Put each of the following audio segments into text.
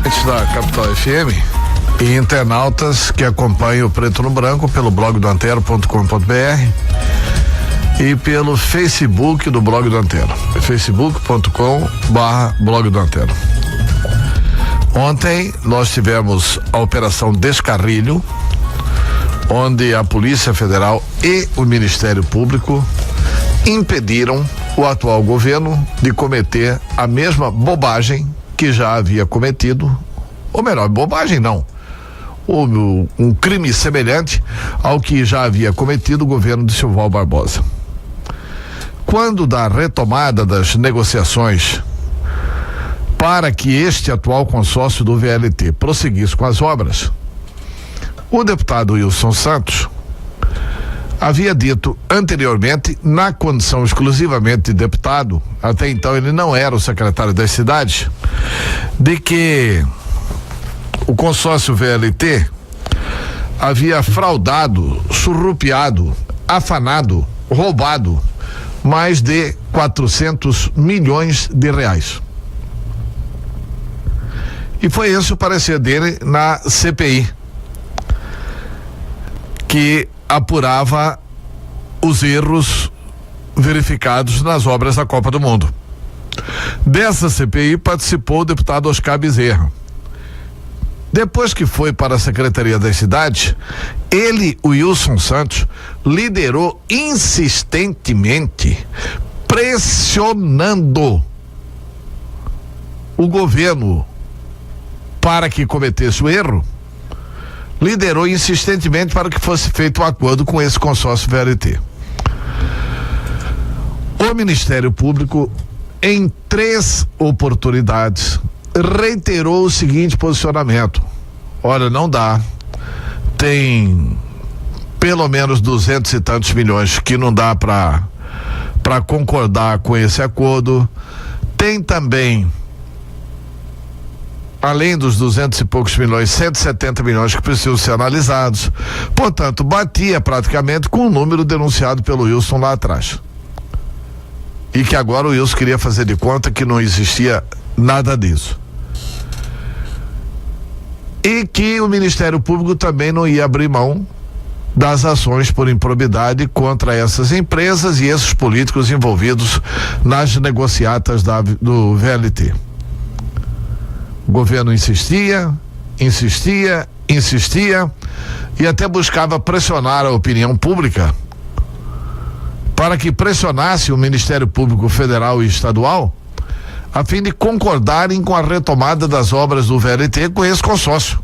Da Capital FM e internautas que acompanham o Preto no Branco pelo blog do Antero.com.br e pelo Facebook do blog do Antero, facebook.com/blog do Antero. Ontem nós tivemos a Operação Descarrilho, onde a Polícia Federal e o Ministério Público impediram o atual governo de cometer a mesma bobagem que já havia cometido, ou melhor, bobagem não, um crime semelhante ao que já havia cometido o governo de Silval Barbosa. Quando da retomada das negociações para que este atual consórcio do VLT prosseguisse com as obras, o deputado Wilson Santos havia dito anteriormente, na condição exclusivamente de deputado, até então ele não era o secretário das cidades, de que o consórcio VLT havia fraudado, surrupiado, afanado, roubado mais de 400 milhões de reais. E foi esse o parecer dele na CPI, que apurava os erros verificados nas obras da Copa do Mundo. Dessa CPI participou o deputado Oscar Bezerra. Depois que foi para a Secretaria das Cidades, ele, o Wilson Santos, liderou insistentemente, pressionando o governo para que cometesse o erro, liderou insistentemente para que fosse feito um acordo com esse consórcio VLT. O Ministério Público, em 3 oportunidades, reiterou o seguinte posicionamento: olha, não dá, tem pelo menos 200 e tantos milhões que não dá para concordar com esse acordo, tem também, além dos 200 e poucos milhões, 170 milhões que precisam ser analisados. Portanto, batia praticamente com o número denunciado pelo Wilson lá atrás. E que agora o Wilson queria fazer de conta que não existia nada disso. E que o Ministério Público também não ia abrir mão das ações por improbidade contra essas empresas e esses políticos envolvidos nas negociatas do VLT. O governo insistia e até buscava pressionar a opinião pública para que pressionasse o Ministério Público Federal e Estadual a fim de concordarem com a retomada das obras do VLT com esse consórcio,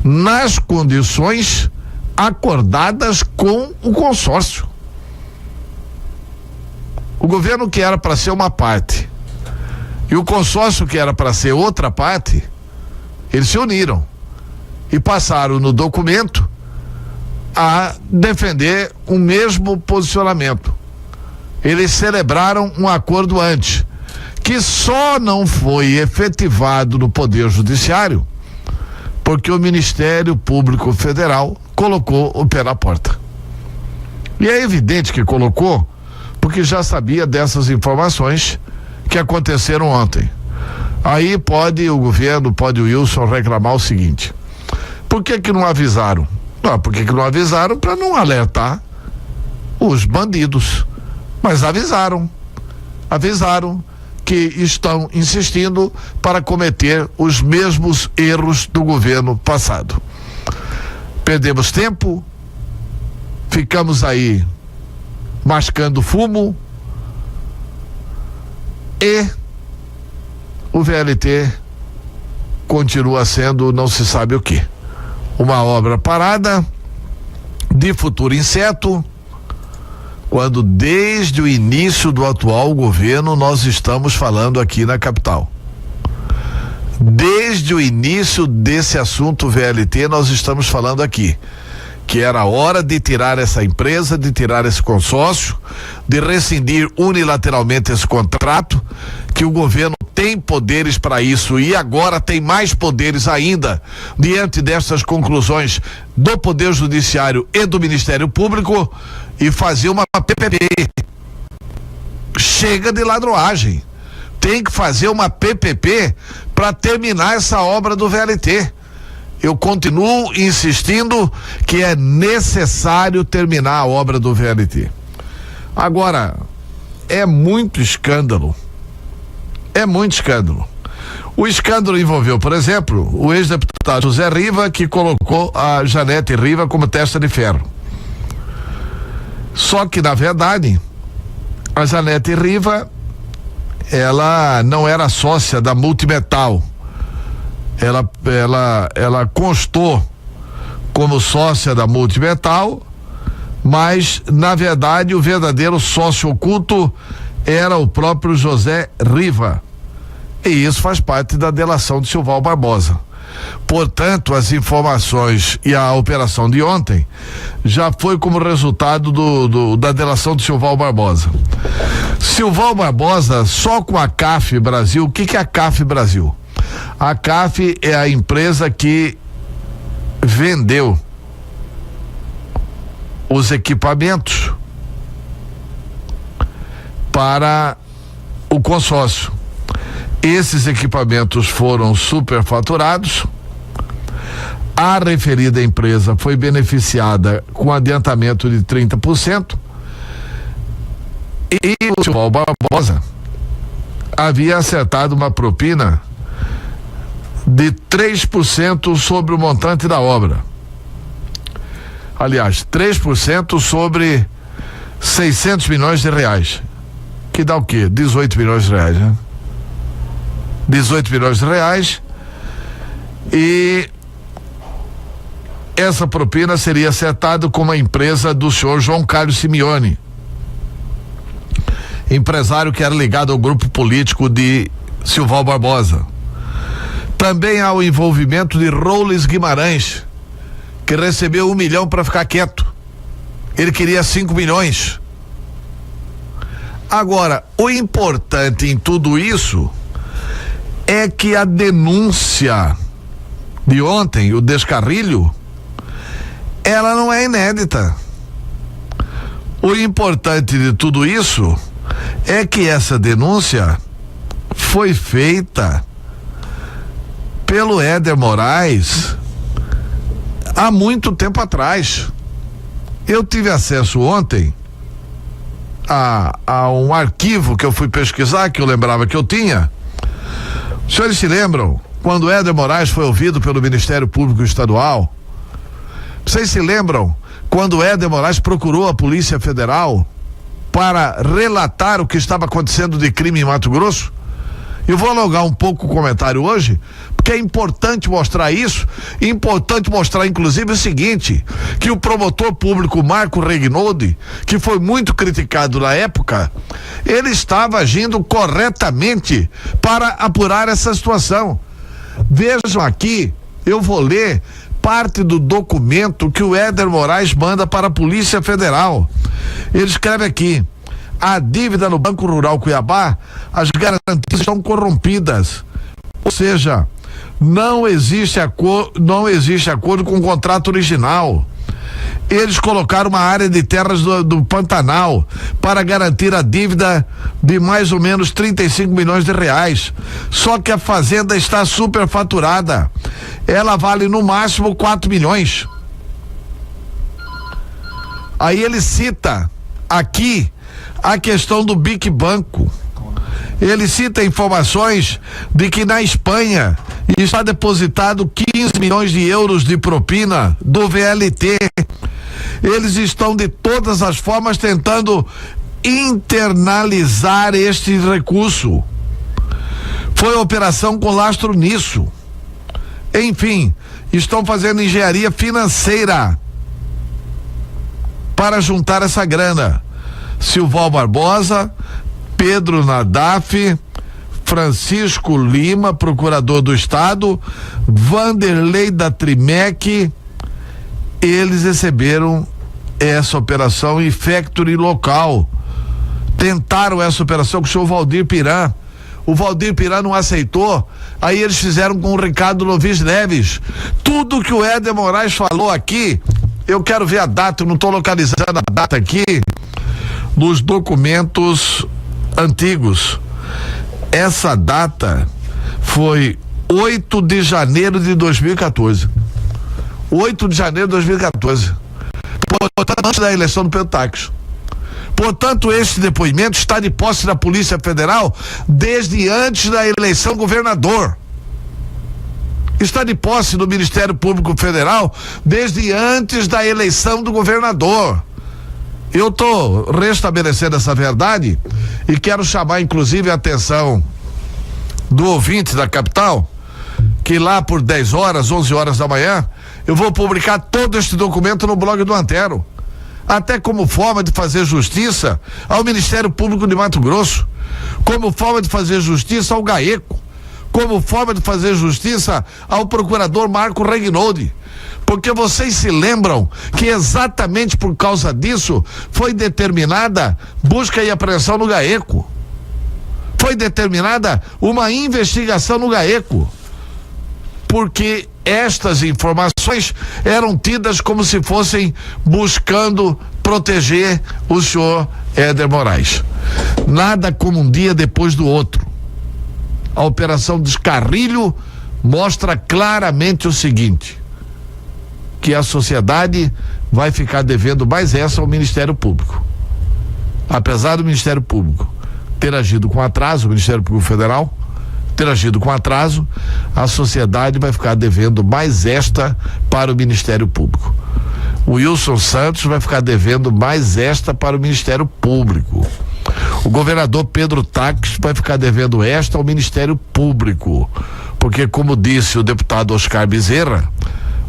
nas condições acordadas com o consórcio. O governo, que era para ser uma parte, e o consórcio, que era para ser outra parte, eles se uniram e passaram no documento a defender o mesmo posicionamento. Eles celebraram um acordo antes, que só não foi efetivado no Poder Judiciário porque o Ministério Público Federal colocou o pé na porta. E é evidente que colocou, porque já sabia dessas informações que aconteceram ontem. Aí pode o governo, pode o Wilson reclamar o seguinte: por que não avisaram? Não, por que não avisaram? Para não alertar os bandidos. Mas avisaram que estão insistindo para cometer os mesmos erros do governo passado. Perdemos tempo, ficamos aí mascando fumo, e o VLT continua sendo não se sabe o quê. Uma obra parada, de futuro incerto, quando desde o início do atual governo nós estamos falando aqui na capital. Desde o início desse assunto VLT nós estamos falando aqui que era hora de tirar essa empresa, de tirar esse consórcio, de rescindir unilateralmente esse contrato, que o governo tem poderes para isso e agora tem mais poderes ainda diante dessas conclusões do Poder Judiciário e do Ministério Público, e fazer uma PPP. Chega de ladroagem. tem que fazer uma PPP para terminar essa obra do VLT. Eu continuo insistindo que é necessário terminar a obra do VLT. Agora, é muito escândalo. É muito escândalo. O escândalo envolveu, por exemplo, o ex-deputado José Riva, que colocou a Janete Riva como testa de ferro. Só que, na verdade, a Janete Riva, ela não era sócia da Multimetal. Ela constou como sócia da Multimetal, mas, na verdade, o verdadeiro sócio oculto era o próprio José Riva. E isso faz parte da delação de Silval Barbosa. Portanto, as informações e a operação de ontem já foi como resultado da delação de Silval Barbosa. Silval Barbosa, só com a CAF Brasil. O que é a CAF Brasil? A CAF é a empresa que vendeu os equipamentos para o consórcio. Esses equipamentos foram superfaturados. A referida empresa foi beneficiada com adiantamento de 30%. E o Silval Barbosa havia acertado uma propina de 3% sobre o montante da obra. Aliás, 3% sobre 600 milhões de reais. Que dá o quê? 18 milhões de reais, né? 18 milhões de reais. E essa propina seria acertada com uma empresa do senhor João Carlos Simeone, empresário que era ligado ao grupo político de Silval Barbosa. Também há o envolvimento de Roules Guimarães, que recebeu 1 milhão para ficar quieto. Ele queria 5 milhões. Agora, o importante em tudo isso é que a denúncia de ontem, o descarrilho, ela não é inédita. O importante de tudo isso é que essa denúncia foi feita pelo Éder Moraes há muito tempo atrás. Eu tive acesso ontem a um arquivo que eu fui pesquisar, que eu lembrava que eu tinha. Os senhores se lembram quando Éder Moraes foi ouvido pelo Ministério Público Estadual? Vocês se lembram quando Éder Moraes procurou a Polícia Federal para relatar o que estava acontecendo de crime em Mato Grosso? Eu vou alongar um pouco o comentário hoje, porque é importante mostrar isso, importante mostrar inclusive o seguinte, que o promotor público Marco Regnoldi, que foi muito criticado na época, ele estava agindo corretamente para apurar essa situação. Vejam aqui, eu vou ler parte do documento que o Éder Moraes manda para a Polícia Federal. Ele escreve aqui: a dívida no Banco Rural Cuiabá, as garantias estão corrompidas. Ou seja, não existe acordo com o contrato original. Eles colocaram uma área de terras do Pantanal para garantir a dívida de mais ou menos 35 milhões de reais. Só que a fazenda está superfaturada. Ela vale no máximo 4 milhões. Aí ele cita aqui a questão do BIC Banco. Ele cita informações de que na Espanha está depositado 15 milhões de euros de propina do VLT. Eles estão de todas as formas tentando internalizar este recurso. Foi operação com lastro nisso. Enfim, estão fazendo engenharia financeira para juntar essa grana. Silval Barbosa, Pedro Nadaf, Francisco Lima, procurador do Estado, Vanderlei da Trimec, eles receberam essa operação em factory local. Tentaram essa operação com o senhor Valdir Piran. O Valdir Piran não aceitou, aí eles fizeram com o Ricardo Lovis Neves. Tudo que o Éder Moraes falou aqui, eu quero ver a data, eu não estou localizando a data aqui, nos documentos antigos. Essa data foi 8 de janeiro de 2014. 8 de janeiro de 2014. Portanto, antes da eleição do Pedro Táxi. Portanto, este depoimento está de posse da Polícia Federal desde antes da eleição governador. Está de posse do Ministério Público Federal desde antes da eleição do governador. Eu estou restabelecendo essa verdade e quero chamar inclusive a atenção do ouvinte da capital, que lá por 10 horas, 11 horas da manhã, eu vou publicar todo este documento no blog do Antero, até como forma de fazer justiça ao Ministério Público de Mato Grosso, como forma de fazer justiça ao GAECO, como forma de fazer justiça ao procurador Marco Regnoldi, porque vocês se lembram que exatamente por causa disso foi determinada busca e apreensão no GAECO, foi determinada uma investigação no GAECO, porque estas informações eram tidas como se fossem buscando proteger o senhor Éder Moraes. Nada como um dia depois do outro. A Operação Descarrilho mostra claramente o seguinte: que a sociedade vai ficar devendo mais essa ao Ministério Público. Apesar do Ministério Público ter agido com atraso, o Ministério Público Federal ter agido com atraso, a sociedade vai ficar devendo mais esta para o Ministério Público. O Wilson Santos vai ficar devendo mais esta para o Ministério Público. O governador Pedro Táxi vai ficar devendo esta ao Ministério Público, porque, como disse o deputado Oscar Bezerra,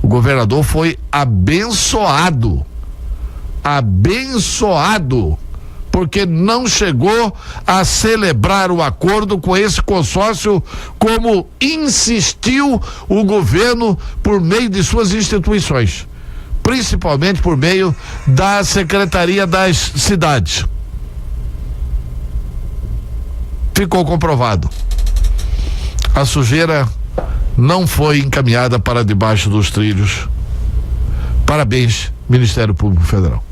o governador foi abençoado, porque não chegou a celebrar o acordo com esse consórcio como insistiu o governo por meio de suas instituições, principalmente por meio da Secretaria das Cidades. Ficou comprovado. A sujeira não foi encaminhada para debaixo dos trilhos. Parabéns, Ministério Público Federal.